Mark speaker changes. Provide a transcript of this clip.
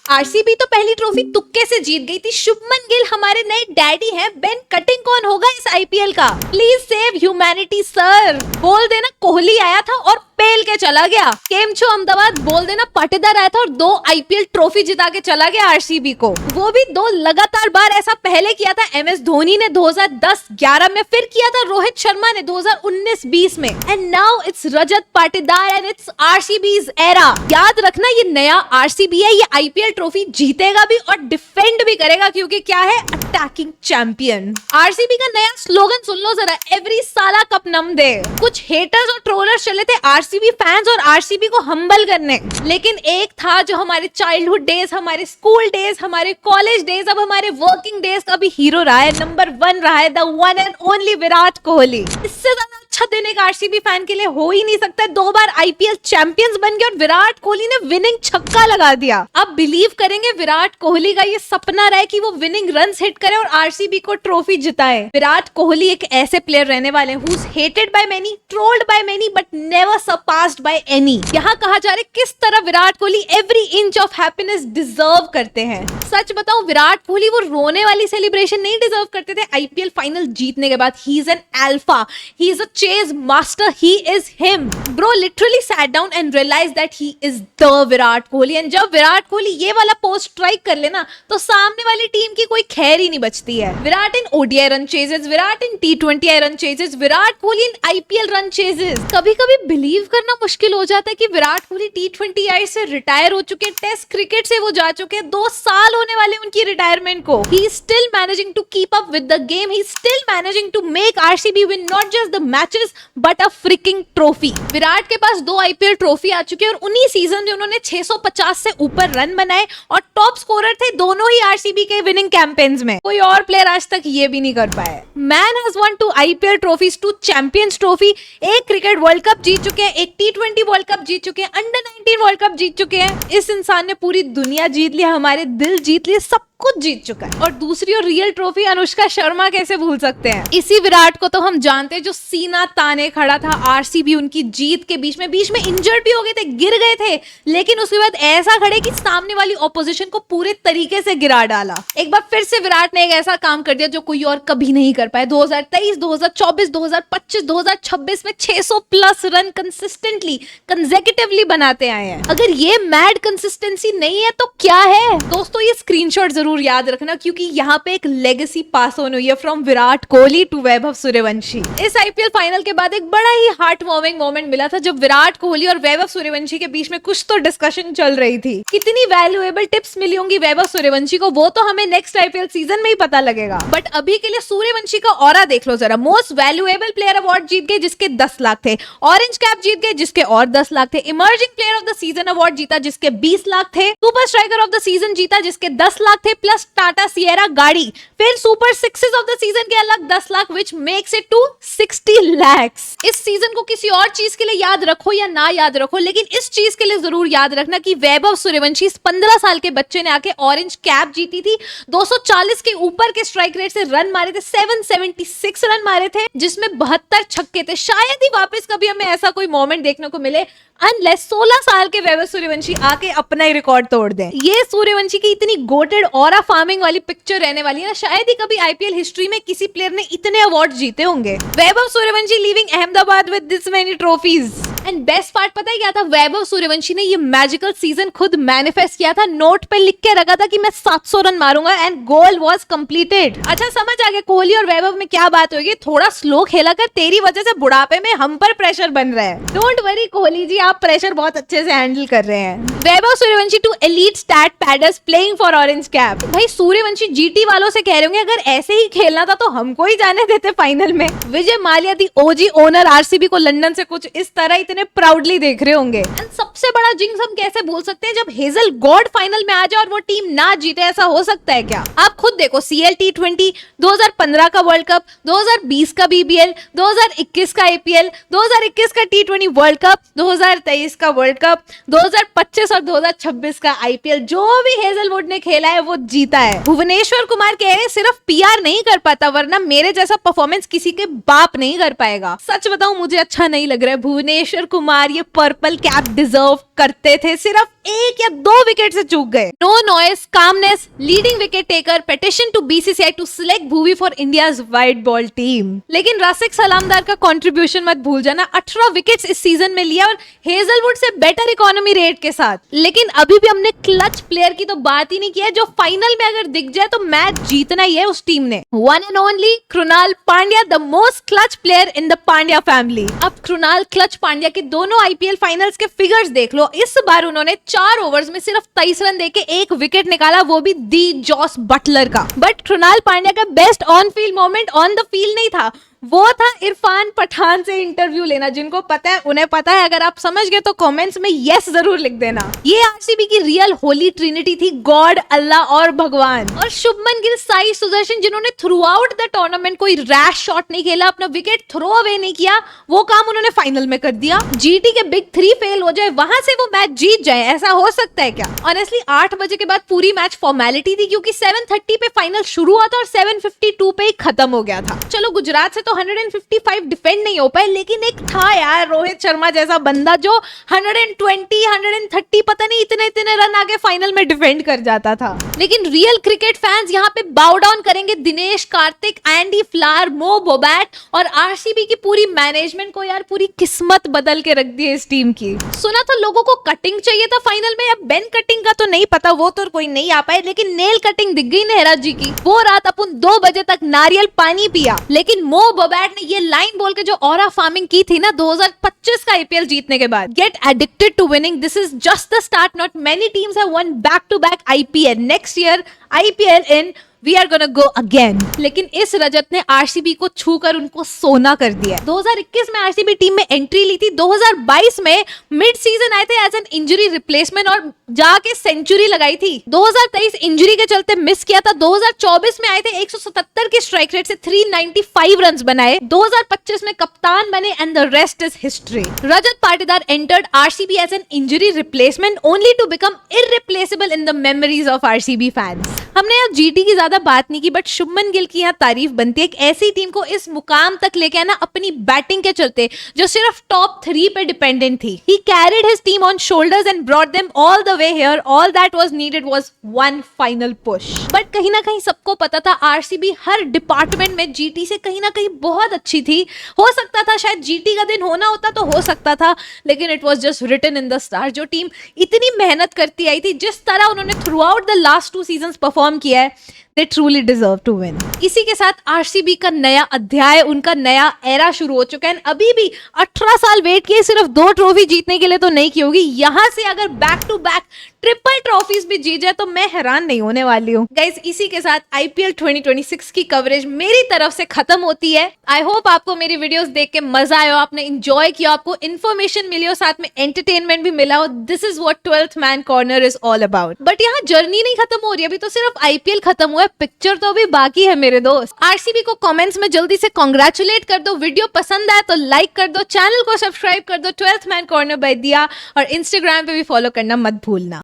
Speaker 1: RCB तो पहली trophy तुक्के से जीत गई थी। शुभमन गिल हमारे नए डैडी हैं। बेन कटिंग कौन होगा इस आईपीएल का? Please save humanity sir. बोल देना कोहली आया था और पेल के चला गया। केम छो अहमदाबाद बोल देना पाटीदार आया था और 2 आईपीएल ट्रॉफी जिता के चला गया आरसीबी को, वो भी 2 लगातार बार। ऐसा पहले किया था एमएस धोनी ने 2010-11 में, फिर किया था रोहित शर्मा ने 2019-20 में, and now it's Rajat Patidar and it's RCB's era. याद रखना ये नया आरसीबी है, ये आईपीएल ट्रॉफी जीतेगा भी और डिफेंड भी करेगा, क्योंकि क्या है, अटैकिंग चैंपियन। आरसीबी का नया स्लोगन सुन लो जरा, एवरी साला कप नम दे। कुछ हेटर्स और ट्रोलर्स चले थे आरसीबी फैंस और आरसीबी को हम्बल करने, लेकिन एक था जो हमारे चाइल्डहुड डेज, हमारे स्कूल डेज, हमारे कॉलेज डेज, अब हमारे वर्किंग डेज का भी हीरो रहा है, नंबर 1 रहा है, the one and only Virat Kohli. इससे ज्यादा अच्छा दिन एक आरसीबी फैन के लिए हो ही नहीं सकता। 2 बार आईपीएल चैंपियंस बन गए और विराट कोहली ने विनिंग छक्का लगा दिया। अब बिलीव करेंगे विराट कोहली का ये सपना रहा है कि वो विनिंग रन्स हिट करे और आरसीबी को ट्रॉफी जिताए। विराट कोहली एक ऐसे प्लेयर रहने वाले हैं who's hated by many, trolled by many, but never surpassed by any। यहाँ कहा जा रहा है किस तरह Virat Kohli every inch of happiness deserve करते हैं। सच बताऊं, विराट कोहली वो रोने वाली सेलिब्रेशन नहीं डिजर्व करते थे आईपीएल फाइनल जीतने के बाद। He is an alpha, he is a chase master, he is him. Bro literally sat down and realise that he is the Virat Kohli. And जब विराट कोहली ये वाला पोस्ट स्ट्राइक कर लेना तो सामने वाली टीम की कोई खैर ही नहीं बचती है। Virat in ODI run ceases, Virat in T20 run ceases, Virat Kohli in IPL run ceases. कभी कभी बिलीव करना मुश्किल हो जाता है कि विराट कोहली T20 से रिटायर हो चुके, टेस्ट क्रिकेट से वो जा चुके, 2 साल होने वाले उनकी रिटायरमेंट को। He is still managing to keep up with the game, he is still managing to make RCB win not just the matches but a freaking trophy. Virat के पास 2 आईपीएल ट्रॉफी आ चुकी है और उन्हीं सीजन में उन्होंने 650 से ऊपर रन बनाए और टॉप स्कोरर थे दोनों ही आरसीबी के विनिंग कैंपेन्स में। कोई और प्लेयर आज तक ये भी नहीं कर पाया। Man has won 2 IPL trophies, 2 champions trophy, 1 cricket world cup जीत चुके हैं, 1 T20 वर्ल्ड कप जीत चुके हैं, अंडर 19 वर्ल्ड कप जीत चुके हैं। इस इंसान ने पूरी दुनिया जीत ली, हमारे दिल जीत लिए, सब कुछ जीत चुका है। और दूसरी और रियल ट्रॉफी अनुष्का शर्मा कैसे भूल सकते हैं। इसी विराट को तो हम जानते हैं जो सीना ताने खड़ा था आरसीबी उनकी जीत के बीच में इंजर्ड भी हो गए थे, गिर गए थे, लेकिन उसके बाद ऐसा खड़े कि सामने वाली ऑपोजिशन को पूरे तरीके से गिरा डाला। एक बार फिर से विराट ने एक ऐसा काम कर दिया जो कोई और कभी नहीं कर पाया। 2023, 2024, 2025, 2026 में 600 प्लस रन कंसिस्टेंटली कंसेक्यूटिवली बनाते आए हैं। अगर ये मैड कंसिस्टेंसी नहीं है तो क्या है? दोस्तों ये स्क्रीनशॉट जरूर याद रखना, क्योंकि यहाँ पे एक लेगेसी पास ऑन हुई है फ्रॉम विराट कोहली टू वैभव सूर्यवंशी। इस आईपीएल फाइनल के बाद एक बड़ा ही हार्ट वार्मिंग मोमेंट मिला था जब विराट कोहली और वैभव सूर्यवंशी के बीच में कुछ तो डिस्कशन चल रही थी। कितनी वैल्यूएबल टिप्स मिली होंगी वैभव सूर्यवंशी को, वो तो हमें नेक्स्ट आईपीएल सीजन में ही पता लगेगा। बट अभी के लिए सूर्यवंशी का ऑरा देख लो जरा। मोस्ट वैल्यूएबल प्लेयर अवार्ड जीत गए जिसके 10 लाख थे, ऑरेंज कैप जीत गए जिसके और 10 लाख थे, emerging player of the season award जीता जिसके 20 लाख थे, super striker of the season जीता जिसके 10 लाख थे, प्लस टाटा सिएरा गाड़ी, फिर super sixes of the season के अलग 10 lakh, which makes it to 60 lakhs। इस सीजन को किसी और चीज के लिए याद रखो या ना याद रखो, लेकिन इस चीज के लिए जरूर याद रखना कि वैभव सूर्यवंशी इस 15 साल के बच्चे ने आके ऑरेंज कैप जीती थी, 240 के ऊपर के स्ट्राइक रेट से रन मारे थे, 776 रन मारे थे, जिसमें 72 छक्के थे। शायद ही वापस कभी हमें ऐसा कोई मोमेंट देखने को मिले अनलेस 16 साल के वैभव सूर्यवंशी आके अपना ही रिकॉर्ड तोड़ दें। ये सूर्यवंशी की इतनी गोटेड ऑरा फार्मिंग वाली पिक्चर रहने वाली है ना, शायद ही कभी आईपीएल हिस्ट्री में किसी प्लेयर ने इतने अवार्ड जीते होंगे। Vaibhav Suryavanshi living Ahmedabad with this many trophies. And best part पता है क्या था? वैभव सूर्यवंशी ने ये मैजिकल सीजन खुद मैनिफेस्ट किया था, नोट पे लिख के रखा था कि मैं 700 रन मारूंगा एंड गोल वाज कंप्लीटेड। अच्छा समझ आ गया कोहली और वैभव में क्या बात होगी, थोड़ा स्लो खेला कर, तेरी वजह से बुढ़ापे में हम पर प्रेशर बन रहा है। डोंट वरी कोहली जी, आप प्रेशर बहुत अच्छे से हैंडल कर रहे हैं। Vaibhav Suryavanshi to elite stat padders playing for orange cap. भाई सूर्यवंशी जीटी वालों से कह रहे होंगे अगर ऐसे ही खेलना था तो हमको ही जाने देते फाइनल में। विजय माल्या दी ओजी ओनर आरसीबी को लंदन से कुछ इस तरह इतने प्राउडली देख रहे होंगे। एंड सबसे बड़ा जिंक्स हम कैसे भूल सकते हैं, जब हेजल गॉड फाइनल में आ जाए और वो टीम ना जीते, ऐसा हो सकता है क्या? आप खुद देखो, सीएल T20, 2015 का वर्ल्ड कप, 2020 का बीबीएल, 2021 का आईपीएल, 2021 का T20 वर्ल्ड कप, 2023 का वर्ल्ड कप, 2025 और 2026 का आईपीएल, जो भी हेजलवुड ने खेला है वो जीता है। भुवनेश्वर कुमार कह रहे हैं सिर्फ पीआर नहीं कर पाता, वरना मेरे जैसा परफॉर्मेंस किसी के बाप नहीं कर पाएगा। सच बताऊं मुझे अच्छा नहीं लग रहा है। भुवनेश्वर कुमार ये पर्पल कैप डिजर्व करते थे, सिर्फ 1 या 2 विकेट से चूक गए। No noise, calmness, leading wicket taker, petition to BCCI to select Bhuvi for India's white ball team. लेकिन रासिक सलामदार का कंट्रीब्यूशन मत भूल जाना, 18 विकेट्स इस सीजन में लिया और हेजलवुड से बेटर इकोनॉमी रेट के साथ। लेकिन अभी भी हमने क्लच प्लेयर की तो बात ही नहीं किया, जो फाइनल में अगर दिख जाए तो मैच जीतना ही है उस टीम ने। One and only Krunal Pandya, the most clutch player in the Pandya family. अब कृणाल, क्लच पांड्या के दोनों आईपीएल फाइनल्स के फिगर्स देख लो। इस बार उन्होंने 4 ओवर्स में सिर्फ 23 रन देके 1 विकेट निकाला, वो भी दी जॉस बटलर का। बट कृणाल पांड्या का best on field moment on the field नहीं था, वो था इरफान पठान से इंटरव्यू लेना। जिनको पता है उन्हें पता है, अगर आप समझ गए तो कमेंट्स में यस जरूर लिख देना। ये आरसीबी की रियल होली ट्रिनिटी थी, गॉड, अल्लाह और भगवान। और शुभमन गिल, साई सुदर्शन, जिन्होंने थ्रू आउट द टूर्नामेंट कोई रैश शॉट नहीं खेला, अपना विकेट थ्रो अवे नहीं किया, वो काम उन्होंने फाइनल में कर दिया। जीटी के बिग 3 फेल हो जाए, वहां से वो मैच जीत जाए, ऐसा हो सकता है क्या? ऑनेस्टली 8 बजे के बाद पूरी मैच फॉर्मेलिटी थी, क्योंकि 7:30 पे फाइनल शुरू हुआ था और 7:52 पे ही खत्म हो गया था। चलो गुजरात से तो 155 डिफेंड नहीं हो पाए, लेकिन एक था यार रोहित शर्मा जैसा बंदा जो 120, 130 पता नहीं इतने रन आगे फाइनल में डिफेंड कर जाता था। लेकिन रियल क्रिकेट फैंस यहाँ पे बाउ डाउन करेंगे दिनेश कार्तिक, एंडी फ्लावर, मो बोबैट और आरसीबी की पूरी मैनेजमेंट को। यार पूरी किस्मत बदल के रख दी है इस टीम की। सुना था लोगों को कटिंग चाहिए था फाइनल में, अब बेन कटिंग का तो नहीं पता, वो तो कोई नहीं आ पाए, लेकिन नेल कटिंग दिख गई नेहरा जी की। वो रात अपन 2 बजे तक नारियल पानी पिया, लेकिन मो बोबैट ने ये लाइन बोल के जो ऑरा फार्मिंग की थी ना 2025 का आईपीएल जीतने के बाद, get addicted to winning, this is just the start, not many teams have won back to back IPL, next year IPL in We are gonna go again। लेकिन इस रजत ने आरसीबी को छूकर उनको सोना कर दिया। 2021 में आरसीबी टीम में एंट्री ली थी, 2022 में मिड सीजन आए थे एज एन इंजरी रिप्लेसमेंट और जाके सेंचुरी लगाई थी। 2023 इंजरी के चलते मिस किया था, 2024 में आए थे 177 की स्ट्राइक रेट से 395 रन्स बनाए, 2025 में कप्तान बने and the rest is history. Rajat Patidar entered RCB as an injury replacement only to become irreplaceable in the memories of RCB fans. हमने यहाँ जीटी की ज्यादा बात नहीं की, बट शुभमन गिल की यहाँ तारीफ बनती है। एक ऐसी टीम को इस मुकाम तक लेके आना अपनी बैटिंग के चलते, जो सिर्फ टॉप 3 पे डिपेंडेंट थी। He carried his team on shoulders and brought them all the way here. All that was needed was one final push. But कहीं ना कहीं सबको पता था आरसीबी हर डिपार्टमेंट में जीटी से कहीं ना कहीं बहुत अच्छी थी। हो सकता था शायद जीटी का दिन होना होता तो हो सकता था, लेकिन it was just written in the star. जो टीम इतनी मेहनत करती आई थी, जिस तरह उन्होंने throughout the last 2 season perform किया है, they truly deserve to win। इसी के साथ आरसीबी का नया अध्याय, उनका नया एरा शुरू हो चुका है। अभी भी 18 साल वेट किए, सिर्फ 2 ट्रॉफी जीतने के लिए तो नहीं की होगी। यहां से अगर back to back triple trophies भी जीत जाए तो मैं हैरान नहीं होने वाली हूँ। गाइस इसी के साथ आईपीएल 2026 की कवरेज मेरी तरफ से खत्म होती है। आई होप आपको मेरी वीडियोस देख के मजा आया, आपने एंजॉय किया, आपको इन्फॉर्मेशन मिली और साथ में एंटरटेनमेंट भी मिला। This is what 12th man corner is all about. But यहाँ जर्नी नहीं खत्म हो रही, अभी तो सिर्फ आईपीएल खत्म हुआ है, पिक्चर तो अभी बाकी है मेरे दोस्त। आरसीबी को कमेंट्स में जल्दी से कांग्रेचुलेट कर दो, वीडियो पसंद आए तो लाइक कर दो, चैनल को सब्सक्राइब कर दो 12th मैन कॉर्नर बाय दिया, और इंस्टाग्राम पे भी फॉलो करना मत भूलना।